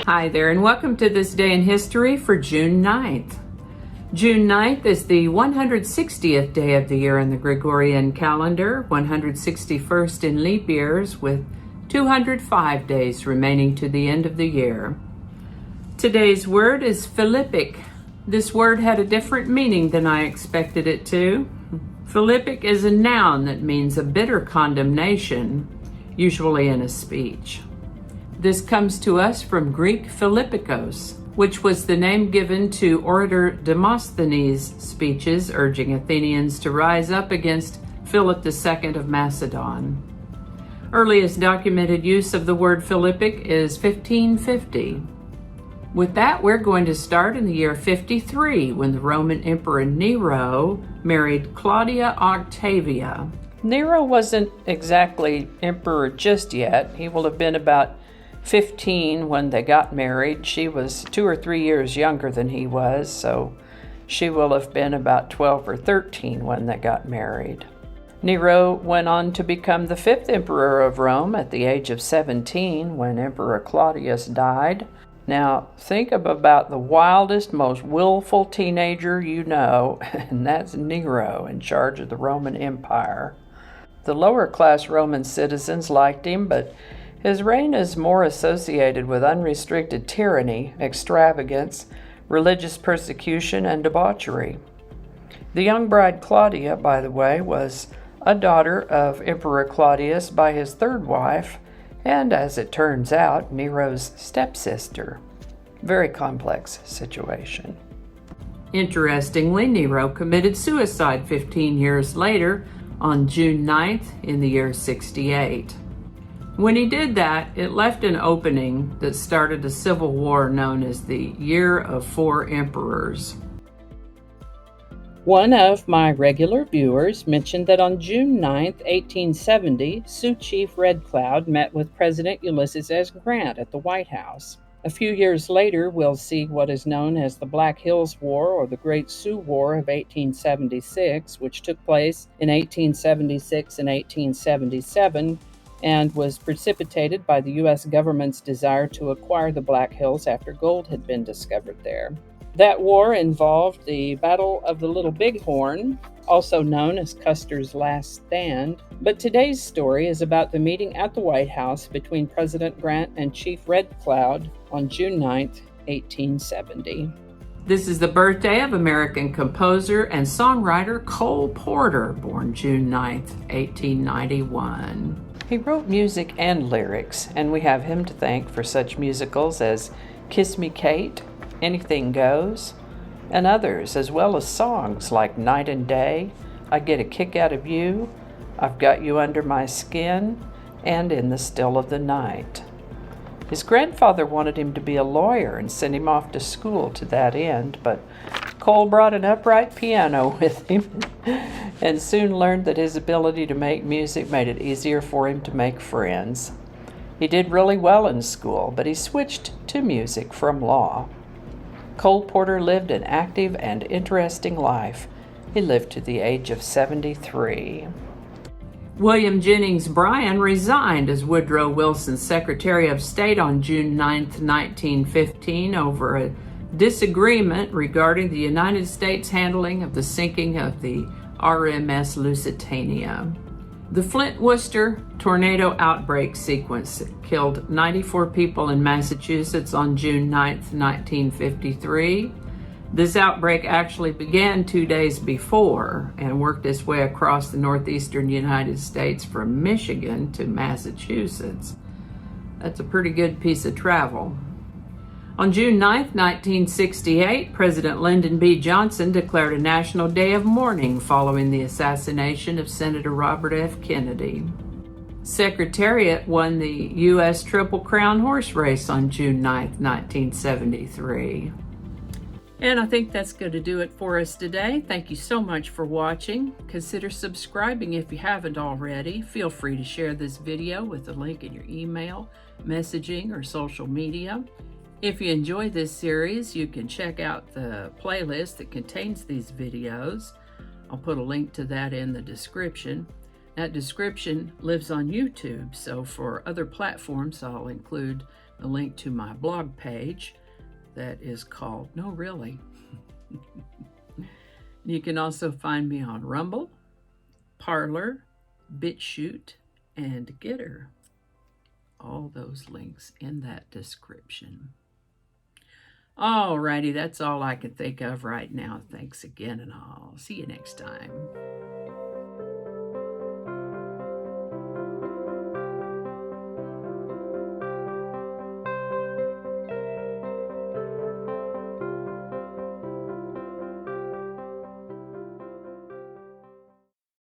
Hi there, and welcome to this day in history for June 9th. June 9th is the 160th day of the year in the Gregorian calendar, 161st in leap years, with 205 days remaining to the end of the year. Today's word is Philippic. This word had a different meaning than I expected it to. Philippic is a noun that means a bitter condemnation, usually in a speech. This comes to us from Greek Philippikos, which was the name given to orator Demosthenes' speeches urging Athenians to rise up against Philip II of Macedon. Earliest documented use of the word Philippic is 1550. With that, we're going to start in the year 53, when the Roman Emperor Nero married Claudia Octavia. Nero wasn't exactly emperor just yet. He will have been about 15 when they got married. She was 2 or 3 years younger than he was, so she will have been about 12 or 13 when they got married. Nero went on to become the 5th emperor of Rome at the age of 17 when Emperor Claudius died. Now, think about the wildest, most willful teenager you know, and that's Nero in charge of the Roman Empire. The lower-class Roman citizens liked him, but his reign is more associated with unrestricted tyranny, extravagance, religious persecution, and debauchery. The young bride Claudia, by the way, was a daughter of Emperor Claudius by his third wife, and as it turns out, Nero's stepsister. Very complex situation. Interestingly, Nero committed suicide 15 years later on June 9th in the year 68. When he did that, it left an opening that started a civil war known as the Year of Four Emperors. One of my regular viewers mentioned that on June 9, 1870, Sioux Chief Red Cloud met with President Ulysses S. Grant at the White House. A few years later, we'll see what is known as the Black Hills War or the Great Sioux War of 1876, which took place in 1876 and 1877, and was precipitated by the U.S. government's desire to acquire the Black Hills after gold had been discovered there. That war involved the Battle of the Little Bighorn, also known as Custer's Last Stand, but today's story is about the meeting at the White House between President Grant and Chief Red Cloud on June 9, 1870. This is the birthday of American composer and songwriter Cole Porter, born June 9, 1891. He wrote music and lyrics, and we have him to thank for such musicals as Kiss Me Kate, Anything Goes, and others, as well as songs like Night and Day, I Get a Kick Out of You, I've Got You Under My Skin, and In the Still of the Night. His grandfather wanted him to be a lawyer and sent him off to school to that end, but Cole brought an upright piano with him and soon learned that his ability to make music made it easier for him to make friends. He did really well in school, but he switched to music from law. Cole Porter lived an active and interesting life. He lived to the age of 73. William Jennings Bryan resigned as Woodrow Wilson's Secretary of State on June 9, 1915, over a disagreement regarding the United States handling of the sinking of the RMS Lusitania. The Flint-Worcester tornado outbreak sequence killed 94 people in Massachusetts on June 9, 1953. This outbreak actually began 2 days before and worked its way across the northeastern United States from Michigan to Massachusetts. That's a pretty good piece of travel. On June 9, 1968, President Lyndon B. Johnson declared a national day of mourning following the assassination of Senator Robert F. Kennedy. Secretariat won the U.S. Triple Crown horse race on June 9, 1973. And I think that's going to do it for us today. Thank you so much for watching. Consider subscribing if you haven't already. Feel free to share this video with a link in your email, messaging, or social media. If you enjoy this series, you can check out the playlist that contains these videos. I'll put a link to that in the description. That description lives on YouTube, so for other platforms, I'll include a link to my blog page that is called No Really. You can also find me on Rumble, Parler, BitChute, and Getter. All those links in that description. Alrighty, that's all I can think of right now. Thanks again, and I'll see you next time.